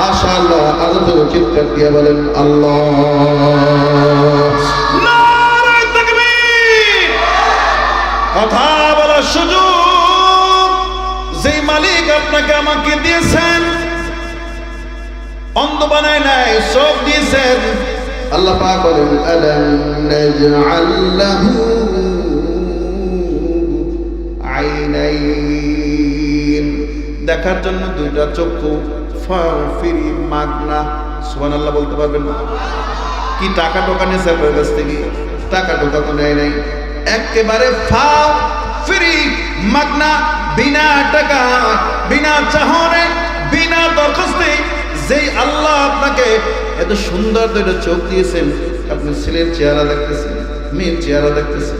মাশাআল্লাহ। আরো জোরে চিৎকার দিয়ে বলেন আল্লাহ। নারায়ে তাকবীর। কথা বলার সুযোগ যেই মালিক আপনাকে আমাকে দিয়েছেন, অন্ধ বানায় নাই, চোখ দিয়েছেন। আল্লাহ পাক বলেন আলাম নাজআল লাহু আইনাইন, দেখার জন্য দুইটা চক্ষু, ফিরি মাগনা। সুবহানাল্লাহ বলতে পারবেন না? কি টাকা টোকা নিয়েছে আপনার কাছ থেকে? টাকা টোকা তো নেয় নাই, একেবারে ফ্রি মাগনা, বিনা টাকা, বিনা চাহনে, বিনা দরখাস্তে যেই আল্লাহ আপনাকে এত সুন্দর দুইটা চোখ দিয়েছেন, আপনি ছেলের চেহারা দেখতেছেন, মেয়ের চেহারা দেখতেছেন,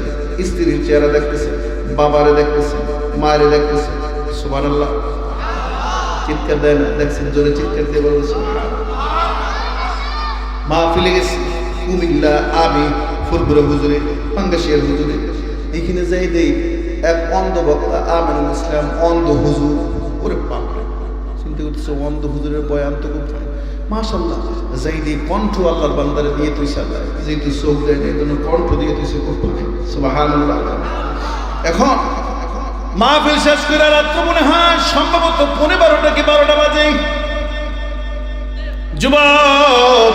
স্ত্রীর চেহারা দেখতেছেন, বাবারে দেখতেছেন, মায়ের দেখতেছেন। সুবহানাল্লাহ। চিৎকার দেয় না? দেখছেন? জোরে চিৎকার দিয়ে বলুন সুবহানাল্লাহ। মাহফিলে গেছি কুমিল্লা, আমি ফুরপুরা হুজুরে, পাঙ্গাশিয়ার হুজুরে, এখানে যাই দেই এক অন্ধ বক্তা আমিনুল ইসলাম, অন্ধ হুজুর। ওরে বাপরে, চিন্তা করতেছে অন্ধ হুজুরের বয়ান তো খুব মাশাআল্লাহ। যাই দেই কণ্ঠ আল্লাহর বান্দারে দিয়ে তুইছে আল্লাহ, যেহেতু চোখ দেয় না এই জন্য কণ্ঠ দিয়ে তুইছে খুব সুবহানাল্লাহ। এখন মাহফিল শেষ করে রাত্র মনে হয় সম্ভবত 12:15 কি 12টা বাজে। যুবক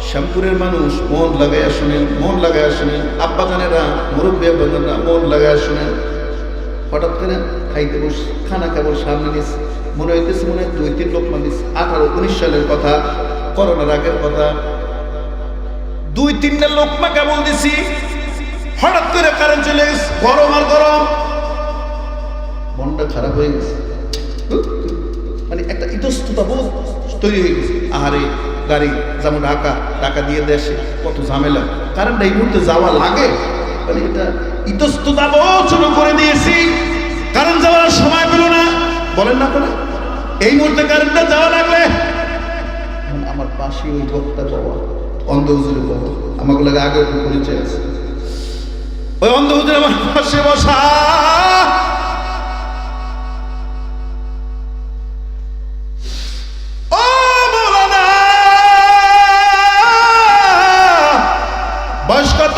শ্যামপুরের মানুষ মন লাগাইয়া শুনেন, মন লাগাইয়া শুনেন, আব্বা জানেরা, মুরব্বী আব্বা জানেরা মন লাগাইয়া শুনেন। হঠাৎ করে খাইতে বস, খানা কেবল সামনে নিস, মনে হইতেছে মনে হয় 2-3 লোকমা দিস। 18-19 সালের কথা, করোনার আগের কথা। 2-3টা লোকমা কেবল দিছি, হঠাৎ করে কারেন্ট চলে গেছে। গরম আর গরম, মনটা খারাপ হয়ে গেছে, মানে একটা ইতস্ততা বোধ তৈরি হয়ে গেছে। আহারে গাড়ি যেমন টাকা দিয়ে দেশে কত ঝামেলা, কারেন্টটা এই মুহূর্তে যাওয়া লাগে, মানে এটা ইতস্ততা বোধ শুরু করে দিয়েছি। কারেন্ট যাওয়ার সময় পেল না, বলেন না করে। এই মুহূর্তে কারেন্টটা যাওয়া লাগলে আমার পাশে ওই বক্তার বাবা, অন্ধ হুজুরের বাবা, আমাকে লাগে আগে একটু পরিচয় আছে। ওই অন্ধ হুজুর আমার পাশে বসা, ও মাওলানা বয়স কত?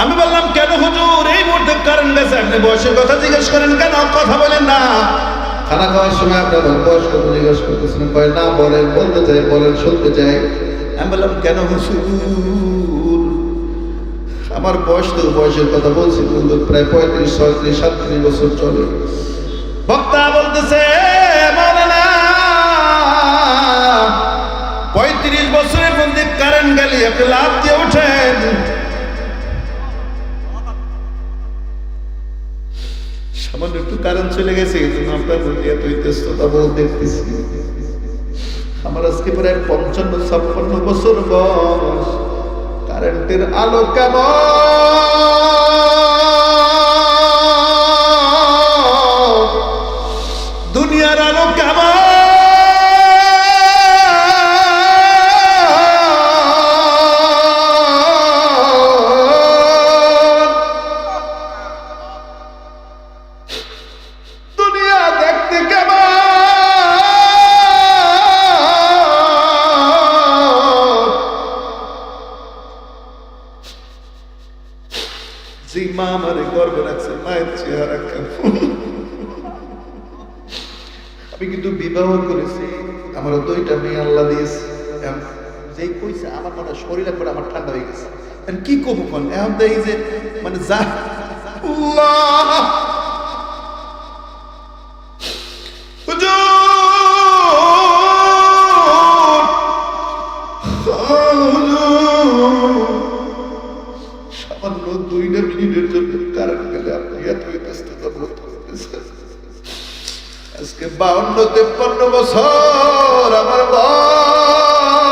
আমি বললাম কেন হুজুর এই মুহূর্তে কারেন্ট গেছে? আপনি বয়সের কথা জিজ্ঞেস করেন কেন? কথা বলেন না। খানা খাওয়ার সময় আপনার বয়স কত জিজ্ঞেস করতেছেন, কয় না বলেন, বলতে চাই, বলেন, শুনতে চাই। আমি বললাম কেন হুজুর? আমার বয়স তো বয়সের কথা বলছি কিন্তু প্রায় 35, 36, 37 বছর চলে। বক্তা বলতেছে মাওলানা 35 বছরের মধ্যে কারেন্ট গেলে আপনি লাভ দিয়ে ওঠেন। সামান্য একটু কারেন্ট চলে গেছে, এই জন্য আপনার প্রতি এত ইতস্ততা বোধ দেখতেছি। আমার আজকে প্রায় 55-56 বছর বয়স, কারেন্টের আলো কেমন, দুনিয়ার আলো কেমন, দুনিয়া দেখতে কেমন, যে মা আমার গর্বে রাখছে মায়ের চেহারা কেমন। আমি কিন্তু বিবাহ করেছি, আমার 2টা মেয়ে আল্লাহ দিয়েছে। যেই কইছে আমার মনে শরীর একবার আমার ঠান্ডা হয়ে গেছে। এখন কি করবো কোন এখন তো এই যে মানে যা আল্লাহ সামান্য 2 মিনিটের জন্য কারেন্ট গেলে আপনি এত ব্যস্ততা বোধ করতেছেন। আজকে 52-53 বছর আমার বয়স,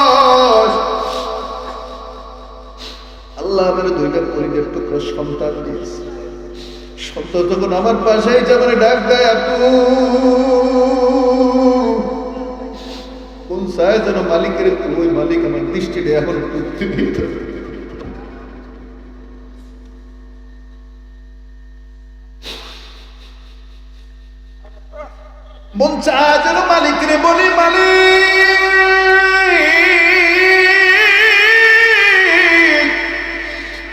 আল্লাহ আমার 2টা পরিবার টুকরো সন্তান দিয়েছে। সন্তান যখন আমার পাশেই যেমন ডাক দেয় আপু, কোন চায় যেন মালিকের, ওই মালিক আমার দৃষ্টিটা এখন মন চায় যেন মালিকরে বলি, মালিক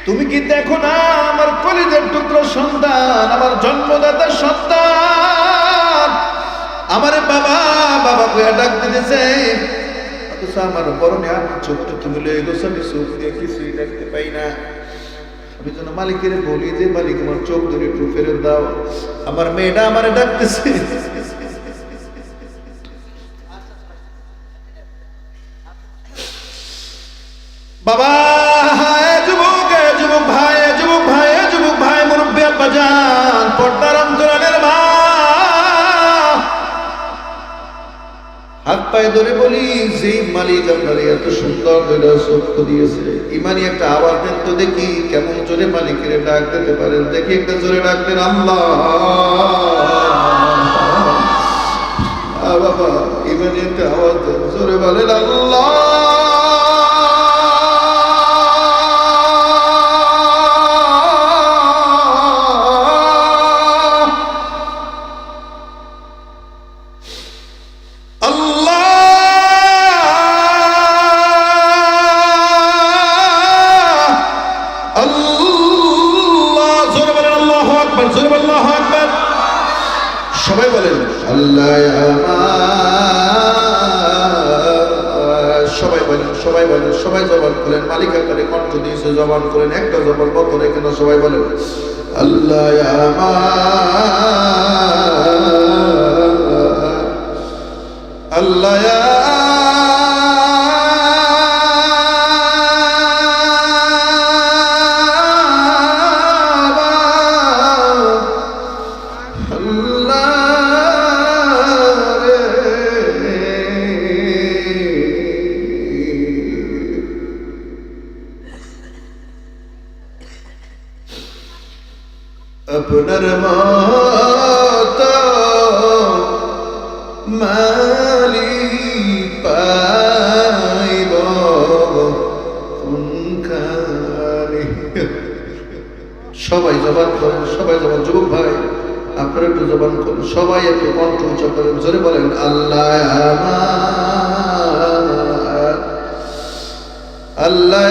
তুমি কি দেখো না আমার কলিজার টুকরো সন্তান, আমার জন্মদাতা সন্তান আমারে বাবা বাবা কইয়া ডাক দিতেছে, অথচ আমার পরনে আমার চোখটা তুলে এগোছে, আমি চোখ দিয়ে কিছুই দেখতে পাই না। আমি যেন মালিকের বলি যে মালিক আমার চোখ ধরে একটু ফেরত দাও, আমার মেয়েটা আমারে ডাকতেছে। বাবা যুবক যুবক ভাই, যুবক ভাই, যুবক ভাই, মুরব্বী আব্বাজান, পর্দার অন্তরালের মা, হাত পায়ে ধরে বলি, যেই মালিক আপনার এত সুন্দর চক্ষু দিয়েছে, ইমানি একটা আওয়াজ দেন তো দেখি, কেমন জোরে মালিকের ডাক দিতে পারেন দেখি, একটা জোরে ডাক দেন আল্লাহ। বাবা ইমানি একটা আওয়াজ দেন, জোরে বলেন আল্লাহ। সবাই বলেন আল্লাহ, সবাই বলেন, সবাই বলেন, সবাই জবান করেন, মালিক আপনারে কণ্ঠ দিয়েছে, জবান করেন, একটা জবান বন্ধ রেখে না, সবাই বলেন আল্লাহ। আল্লাহ আপনার মতো মালিক পাইব কোনখানে। সবাই জবান করেন, সবাই জবান, যুবক ভাই আপনারা একটু জবান করেন, সবাই একটু কণ্ঠ উচ্চ করেন, জোরে বলেন আল্লাহ আমার, আল্লাহ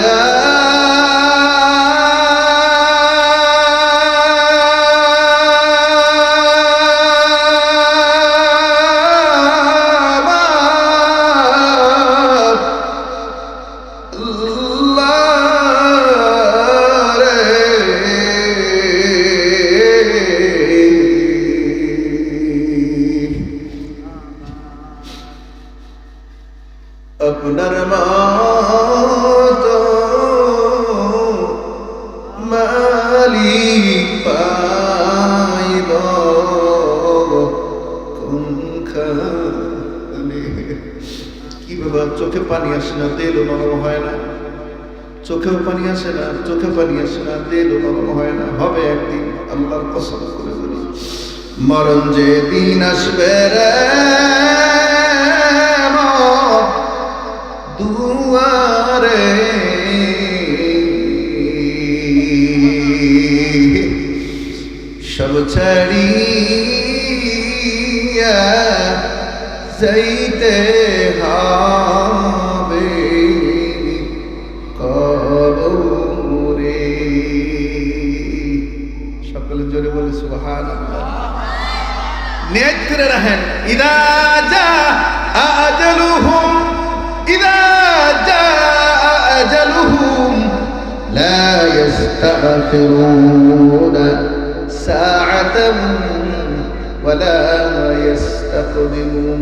আপনার মতো মালিক পাইব কোনখানে। কি বাবা চোখে পানি আসে না, দিলও নরম হয় না, চোখেও পানি আসে না, চোখে পানি আসে না, দিলও নরম হয় না। হবে একদিন, আল্লাহর কসম করে বলি, মরণ যে দিন আসবে রে দুয়ারে, সব ছাড়িয়া যাইতে হবে কবরে। সকলে জোরে বলে সুবহানাল্লাহ। নিয়ত করে রাখেন, ইদা জা আজালুহুম, ইদা জা আজালুহুম লা ইস্তাগফিরুনা সাআতান ওয়ালা ইস্তাকদিমুন।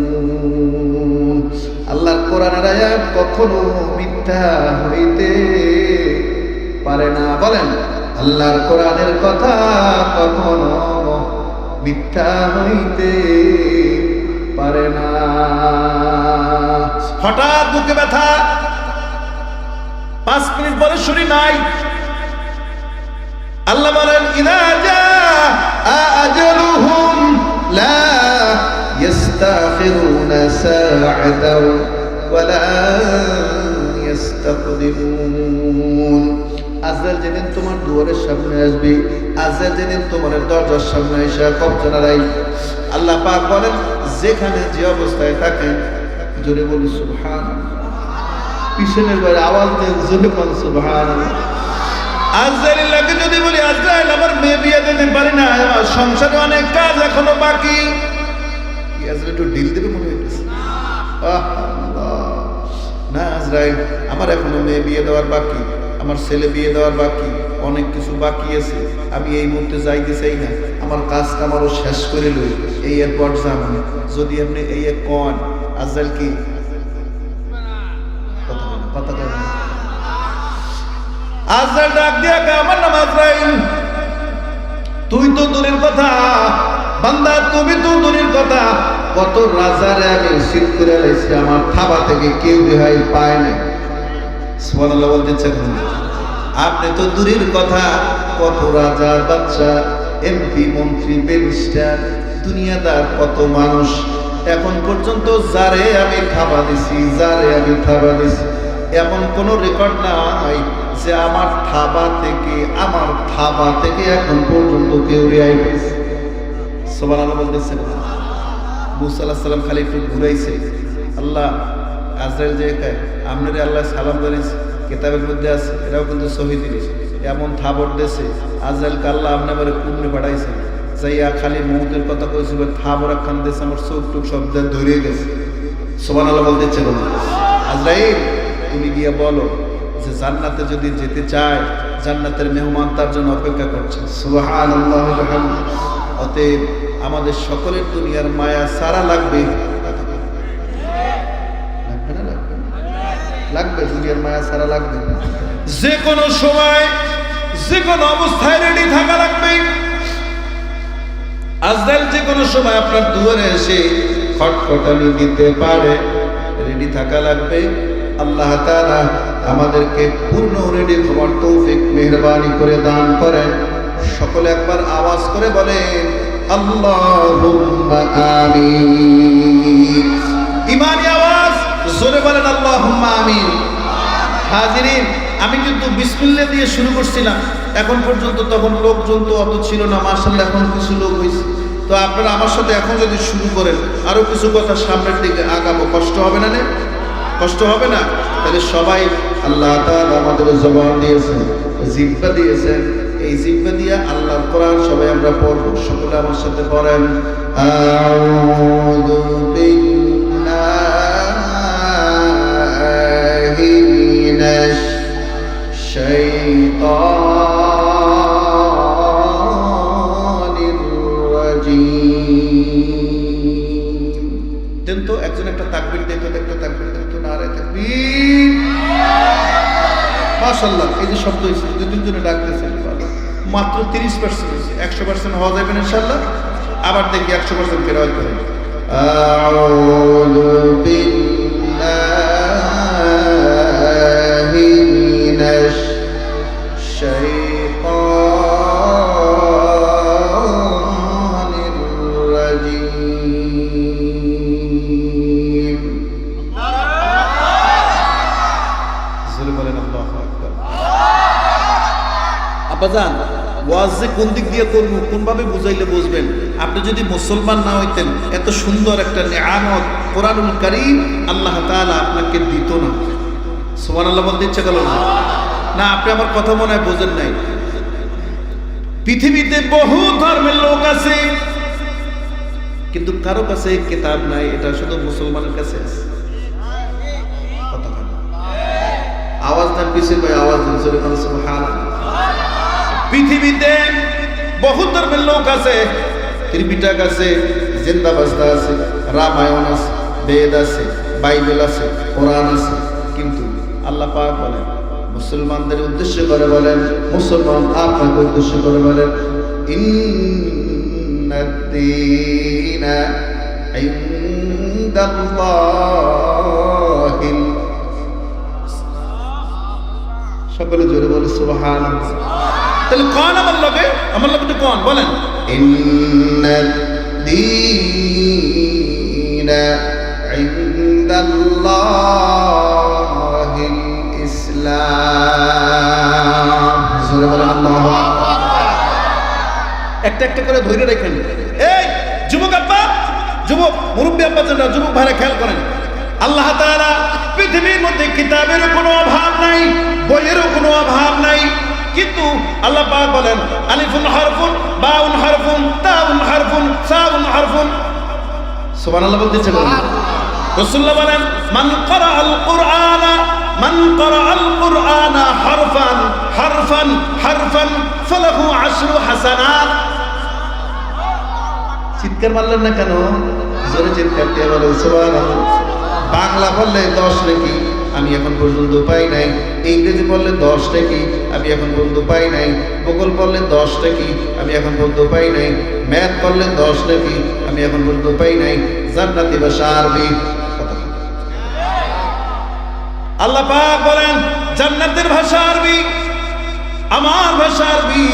আল্লাহর কোরআনের আয়াত কখনো মিথ্যা হইতে পারে না। বলেন আল্লাহর কোরআনের কথা কখনো মিথ্যা হইতে পারে না। হঠাৎ বুকে ব্যথা, 5 মিনিট পরে শুনি নাই। আল্লাহ বলেন ইদা জা আজালুহুম লা ইস্তাখিরুনা সাআতাও ওয়ালা ইস্তাকদিমুন। আজরাইল যেদিন তোমার দুয়ারের সামনে আসবে, আজরাইল যেদিন তোমার দরজার সামনে এসে কবজা নাড়াই, আল্লাহ পাক বলেন যেখানে যে অবস্থায় থাকেন জোরে বলি সুবহানাল্লাহ। পিছনের বাইরে আওয়াজ দেন, জোরে বল সুবহানাল্লাহ। আজরাইলকে যদি বলি আজরাইল আমার মেয়ে বিয়ে দিতে পারি না, আমার সংসারে অনেক কাজ এখনো বাকি, কি আজরাইল একটু ঢিল দেবে মনে হইতেছে? না আজরাইল, আমার এখনো মেয়ে বিয়ে দেওয়ার বাকি, আমার ছেলে বিয়ে দেওয়ার বাকি, অনেক কিছু বাকি আছে, আমি এই মুহূর্তে যাইতে চাই না, আমার কাজ কামারও শেষ করে লই, এই এরপর যাবো। যদি আপনি এই এক কন আজরাইল কি কথা বলেন? আজরাইল ডাক দিয়া কয়, আমার নাম আজরাইল, তুই তো দূরের কথা বান্দা, তুমি তো দূরের কথা, কত রাজারে আমি সিট করে লাইছি, আমার থাবা থেকে কেউ রেহাই পায় না। সুবহানাল্লাহ বলতেছে, আপনি তো দূরের কথা, কত রাজা বাচ্চা, এমপি মন্ত্রী ব্যারিস্টার দুনিয়াদার কত মানুষ, এখন পর্যন্ত যারে আমি থাবা দিছি, যারে আমি থাবা দিছি, এমন কোন রেকর্ড নাই যে আমার থাবা থেকে এখন পর্যন্ত কেউ রেহাই পেয়েছে। সুবহানাল্লাহ বলতেছেন। মুসা আলাইহিস সালাম খালি একটু ঘুরাইছে, আল্লাহ আজরাইল যে কয় আপনারে আল্লাহ সালাম জানিয়েছে, কিতাবের মধ্যে আছে, এটাও কিন্তু সহি জিনিস, এমন থাবর দেশে আজরাইল আল্লাহ আপনি আমার কুমড়ে পাঠাইছে, যাইয়া খালি মৌতের কথা কইছে, থাবর একখান দেশে আমার চোখ টুক সব ধরে গেছে। সুবহানাল্লাহ বলতেছে, আজরাইল তুমি গিয়া বলো যে জান্নাতে যদি যেতে চায়, জান্নাতের মেহমান তার জন্য অপেক্ষা করছে। সুবহানাল্লাহ। অতএব আমাদের সকলের দুনিয়ার মায়া সারা লাগবে, লাগবে দুনিয়ার মায়া সারা লাগবে, যে কোনো সময় যে কোনো অবস্থায় রেডি থাকা লাগবে। আজরাইল যে কোনো সময় আপনার দুয়ারে এসে খটখটানি দিতে পারে, রেডি থাকা লাগবে। আল্লাহ তাআলা আমাদেরকে পূর্ণ রেডি হওয়ার তৌফিক মেহেরবানি করে দান করেন। সকলে একবার আওয়াজ করে বলেন আল্লাহুম্মা আমিন। ইমানি আওয়াজ জোরে বলেন আল্লাহুম্মা আমিন। হাজিরিন, আমি কিন্তু বিসমিল্লাহ দিয়ে শুরু করছিলাম, এখন পর্যন্ত তখন লোকজন তো অত ছিল না, মাশাআল্লাহ এখন কিছু লোক হয়েছে। তো আপনারা আমার সাথে এখন যদি শুরু করেন, আরো কিছু কথা সামনের দিকে আগাবো, কষ্ট হবে না? কষ্ট হবে না? তাহলে সবাই, আল্লাহ তাআলা আমাদের জবান দিয়েছেন, জিহ্বা দিয়েছেন, এই জিহ্বা দিয়ে আল্লাহর কোরআন সবাই আমরা পড়ব। সকলে আমার সাথে পড়েন আউযু বিল্লাহি মিনাশ শাইতানির রাজীম। দেন তো একজন একটা তাকবীর দেন তো, একটা তাকবীর দেন তো, নারে তাকবীর। মাশাআল্লাহ, এই যে শব্দ হয়েছে, দুই তিনজনে ডাকতেছে, মাত্র 30% হয়েছে, 100% হওয়া যাবে ইনশাআল্লাহ। আবার দেখি 100% ফেরাও করে। আউযু বিল্লাহি মিনাশ শাইতানির রাজীম। জোরে বলেন আল্লাহু আকবার। আব্বাজান, ওয়াজ যে কোন দিক দিয়ে করব, কোনভাবে বুঝাইলে বুঝবেন? আপনি যদি মুসলমান না হইতেন, এত সুন্দর একটা নিয়ামত কোরআনুল কারীম আল্লাহ তাআলা আপনাকে দিত না। সুবহানাল্লাহ বলতে ইচ্ছা করল না? আপনি আমার কথা মনে হয় বোঝেন নাই। পৃথিবীতে বহু ধর্মের লোক আছে, কিন্তু কারো কাছে কিতাব নাই, এটা শুধু মুসলমানের কাছে আছে। আওয়াজ দেন পিছিয়ে ভাই, আওয়াজ দেন জোরে বলেন সুবহানাল্লাহ। পৃথিবীতে বহু ধর্মের লোক আছে, ত্রিপিটক আছে, জিন্দাবাস্তা আছে, রামায়ণ আছে, বেদ আছে, বাইবেল আছে, কোরআন আছে, কিন্তু আল্লাহ পাক বলেন, মুসলমানদের উদ্দেশ্য করে বলেন, মুসলমান আপনাকে উদ্দেশ্য করে বলেন, ইন্নাদ-দীনা ইনদাল্লাহিল। সকলে জোরে বলে সুবহানাল্লাহ। তাহলে কোন আমার লগে তো কোন বলেন, ইন্নাদ-দীনা ইনদাল্লাহিল ইসলাম। জোরে বলেন আল্লাহু আকবার। একটা একটা করে ধরে রাখেন। এই যুবক আব্বা, যুবক মুরব্বী আব্বাজানরা, যুবক ভাইরা খেয়াল করেন, আল্লাহ তাআলা পৃথিবীর মধ্যে কিতাবের কোনো অভাব নাই, বইয়েরও কোনো অভাব নাই, কিন্তু আল্লাহ পাক বলেন আলিফুন হারফুন বাউন হারফুন তাউন হারফুন সাউন হারফুন। সুবহানাল্লাহ বলতেছে বলেন। রাসূলুল্লাহ বলেন মান ক্বারাআল কুরআনা হারফান হারফান হারফান ফালাহু আশরু হাসানাত। চিৎকার মারলেন না কেন? জোরে চিৎকার দিয়ে বলেন সুবহানাল্লাহ। বাংলা বললে 10 নাকি আমি এখন পর্যন্ত পাই নাই, ইংরেজি বললে 10 নাকি আমি এখন পর্যন্ত পাই নাই, ভূগোল বললে 10 নাকি আমি এখন পর্যন্ত পাই নাই, ম্যাথ বললে 10 নাকি আমি এখন পর্যন্ত পাই নাই, জান্নাতি ভাষা আরবি। আল্লাহ পাক বলেন জান্নাতের ভাষা আরবি, আমার ভাষা আরবি।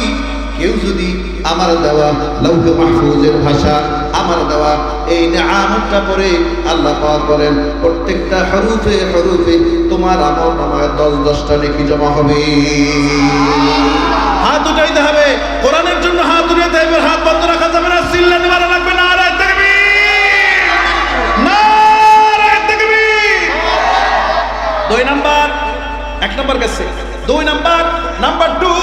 কেউ যদি আমার দেওয়া লৌহ মাহফুজের ভাষা, আমার দেওয়া এই নিয়ামতটা পড়ে, আল্লাহ পাক বলেন প্রত্যেকটা হরফে হরফে তোমার আমল নামায় 10-10টা নেকি জমা হবে। হাত উঠাইতে হবে, কোরআনের জন্য হাত উঠাইতে হবে, হাত বন্ধ রাখা যাবে না, চিল্লাতে মারা লাগবে না। নারে তাকবীর, নারে তাকবীর। 2 নাম্বার, 1 নাম্বার গেছে, 2 নাম্বার, নাম্বার 2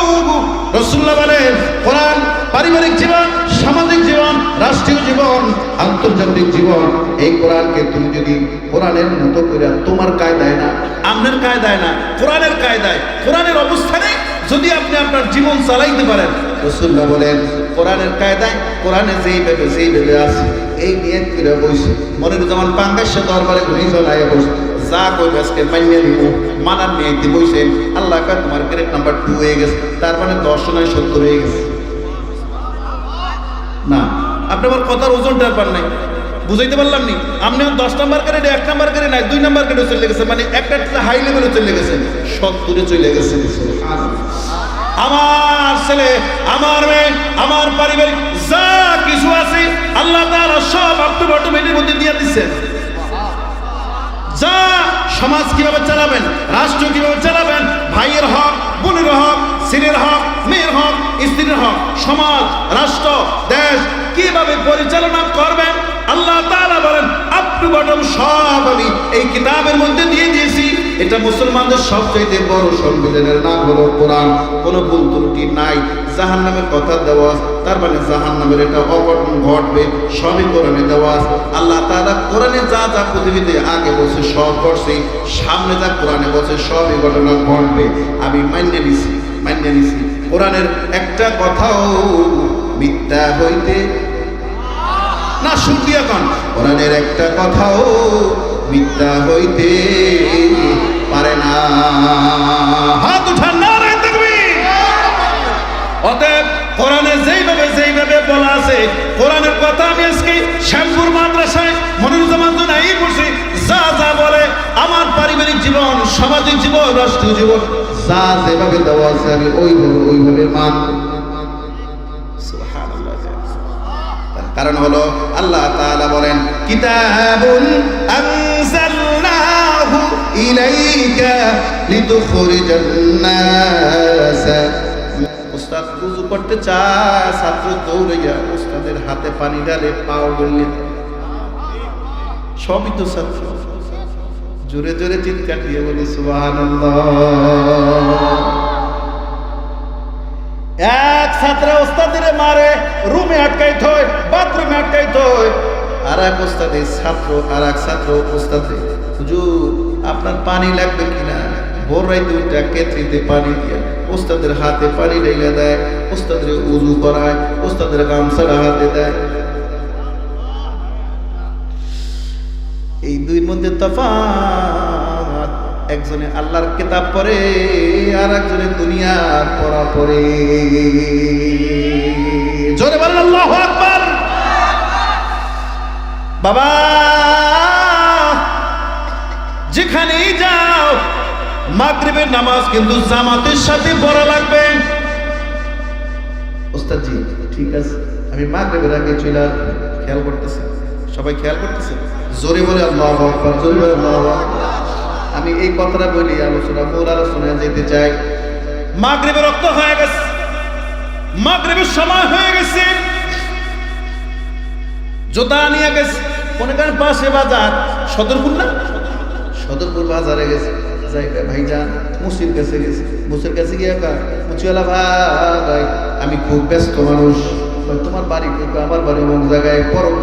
রাসূলুল্লাহ বলেন কোরআন পারিবারিক জীবন, সামাজিক জীবন, রাষ্ট্রীয় জীবন, আন্তর্জাতিক জীবন, এই কোরআনকে তুমি যদি কোরআনের মতো করে তোমার কায়দায় না, আমনের কায়দায় না, কোরআনের কায়দায়, কোরআনের অবস্থানে যদি আপনি আপনার জীবন চালাইতে পারেন, রাসূলুল্লাহ বলেন কোরআনের কায়দায়, কোরআনে যেইভাবে আছে এই নিয়ত করে বসে, মনের যেমন পাঙ্গাসে দরবারে ঘুরে চলায় বসে, যা কই আজকে মাইনে নিব, মানার নিয়ে দিতে বসেন, আল্লাহ কা তোমার গ্রেড নাম্বার 2 হয়ে গেছে, তার মানে 10 নয় 70 হয়ে গেছে। না, আপনি আমার কথার ওজনটা পার নাই, বুঝাইতে পারলাম নি? আপনি 10 নাম্বার গ্রেডে 1 নাম্বার গ্রেডে নাই, 2 নাম্বার গ্রেডে চলে গেছে, মানে একটা হাই লেভেলে চলে গেছে, 70-এ চলে গেছে। আমার ছেলে, আমার মেয়ে, আমার পারিবারিক যা কিছু আছে আল্লাহ তাআলা সব আপনি অটোমেটিকের মধ্যে দিয়ে দিচ্ছেন। যা সমাজ কিভাবে চালাবেন, রাষ্ট্র কিভাবে চালাবেন, ভাইয়ের হক, বোনের হক, ছেলের হক, মেয়ের হক, স্ত্রীর হক, সমাজ, রাষ্ট্র, দেশ কিভাবে পরিচালনা করবেন, আল্লাহ তাআলা বলেন আপ টু বটম সব আমি এই কিতাবের মধ্যে দিয়ে দিয়েছি। এটা মুসলমানদের সবচেয়ে বড় সংবিধানের নাম হলো কোরআন। কোনো ভুল ত্রুটি নাই, জাহান্নামের কথা দেওয়া, তার মানে জাহান্নামের এটা অঘটন ঘটবে, সবই কোরআনে দেওয়া। আল্লাহ তাআলা কোরআনে যা যা পৃথিবীতে আগে বলছে সব করছে, সামনে যা কোরআনে বলছে সবই ঘটনা ঘটবে। আমি মান্য নিছি। কোরআনের একটা কথাও মিথ্যা হইতে না, শুনবি এখন, কোরআনের একটা কথাও মিথ্যা হইতে পারে না। হাত উঠান, নারে তাকবীর। অতএব কোরআনে যেইভাবে বলা আছে, কোরআনের কথা আমি আজকে শ্যামপুর মাদ্রাসায় মনিরুজ্জামান জোনাই পড়ছি, যা যা বলে আমার পারিবারিক জীবন, সামাজিক জীবন, রাষ্ট্রীয় জীবন, যা যেভাবে দেওয়া আছে আমি ওইভাবে মানব। সুবহানাল্লাহ। কারণ হলো আল্লাহ তাআলা বলেন কিতাবুন আনজালনাহু ইলাইকা লিতুখরিজান নাস। উস্তাদ ওযু করতে চায়, ছাত্র দৌড়াইয়া উস্তাদের হাতে পানি ঢালে, পাও গলে, সবই তো ছাত্র। জোরে জোরে চিৎকার দিয়ে বলি সুবহানাল্লাহ। এক ছাত্র ওস্তাদের মারে, রুমে আটকাই থয়, বাথরুমে আটকাই থয়। আর এক ওস্তাদের ছাত্র, আর এক ছাত্র ওস্তাদে, হুজুর আপনার পানি লাগবে কিনা? ভোর রাইতে উঠে কেতলিতে পানি দিয়ে ওস্তাদের হাতে পানি ঢেলে দেয়, ওস্তাদের উজু করায়, ওস্তাদের গামছাটা হাতে দেয়। এই দুইয়ের মধ্যে তফাৎ, একজনে আল্লাহর কিতাব পড়ে, আর একজনে দুনিয়ার পড়া পড়ে। জোরে বলেন আল্লাহু আকবার। বাবা যেখানেই যাও, মাগরিবের নামাজ কিন্তু জামাতের সাথে পড়া লাগবে। ওস্তাদ জি ঠিক আছে, আমি মাগরিবের আগে চলে আসবো। খেয়াল করতেছেন সবাই? খেয়াল করতেছেন? জোরে বলে আল্লাহু আকবার, জোরে বলে আল্লাহু আকবার। আমি এই কথাটা বলি মূল আলোচনায় যেতে চাই। মাগরিবের রক্ত হয়ে গেছে, মাগরিবের সময় হয়ে গেছে, জুতা নিয়ে গেছে, মনে করেন পাশে বাজার, সদরপুর না, সদরপুর বাজারে গেছে, যাই ভাইজান মুসির কাছে গেছে, মুসির কাছে গিয়ে মুচিওয়ালা ভাই আমি খুব ব্যস্ত মানুষ, তোমার বাড়ি কোথায়? আমার বাড়ি অমুক জায়গায়, পরম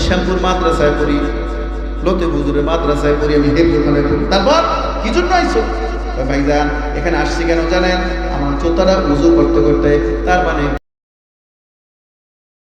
শ্যামপুর মাদ্রাসায় পড়ি, লতে হুজুরের মাদ্রাসায় পড়ি, আমি হেফজখানায় পড়ি। তারপর কি জন্য আইছো? ভাইজান এখানে আসছি কেন জানেন? আমার চোতারা উজু করতে করতে, তার মানে